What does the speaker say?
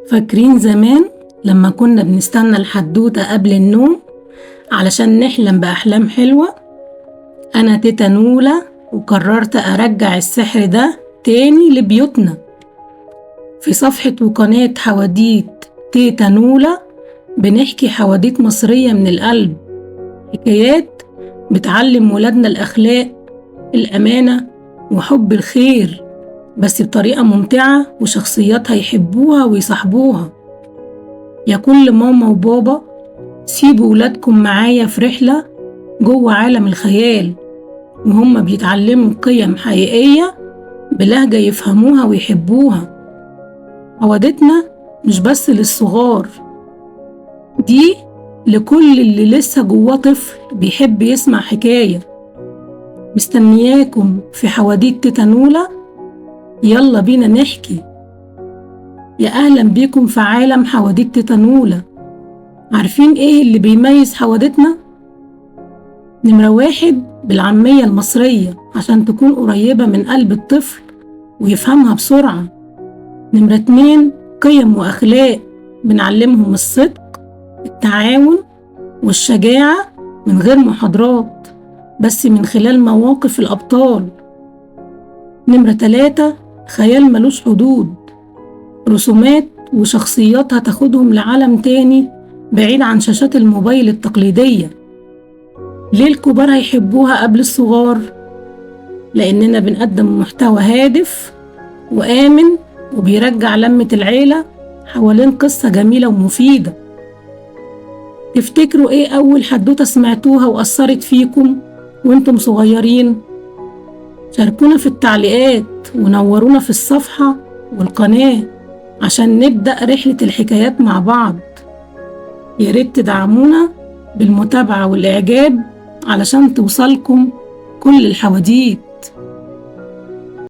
فاكرين زمان لما كنا بنستنى الحدوتة قبل النوم علشان نحلم بأحلام حلوة؟ أنا تيتا نولا وقررت أرجع السحر ده تاني لبيوتنا. في صفحة وقناة حواديت تيتا نولا بنحكي حواديت مصرية من القلب، حكايات بتعلم ولادنا الأخلاق، الأمانة وحب الخير، بس بطريقة ممتعة وشخصياتها يحبوها ويصاحبوها. يا كل ماما وبابا، سيبوا ولادكم معايا في رحلة جوه عالم الخيال، وهم بيتعلموا قيم حقيقية بلهجة يفهموها ويحبوها. عودتنا مش بس للصغار، دي لكل اللي لسه جواه طفل بيحب يسمع حكاية. مستنياكم في حواديت تيتا نولا، يلا بينا نحكي. يا أهلا بيكم في عالم حواديت تيتا نولا. عارفين إيه اللي بيميز حواديتنا؟ نمرة 1، بالعامية المصرية عشان تكون قريبة من قلب الطفل ويفهمها بسرعة. نمرة 2، قيم وأخلاق بنعلمهم الصدق، التعاون والشجاعة من غير محاضرات، بس من خلال مواقف الأبطال. نمرة 3، خيال ملوش حدود، رسومات وشخصيات هتاخدهم لعالم تاني بعيد عن شاشات الموبايل التقليدية. ليه الكبار هيحبوها قبل الصغار؟ لأننا بنقدم محتوى هادف وآمن وبيرجع لمة العيلة حوالين قصة جميلة ومفيدة. تفتكروا إيه أول حدوتة سمعتوها وأثرت فيكم وإنتم صغيرين؟ شاركونا في التعليقات ونورونا في الصفحة والقناة عشان نبدأ رحلة الحكايات مع بعض. ياريت تدعمونا بالمتابعة والإعجاب علشان توصلكم كل الحواديت.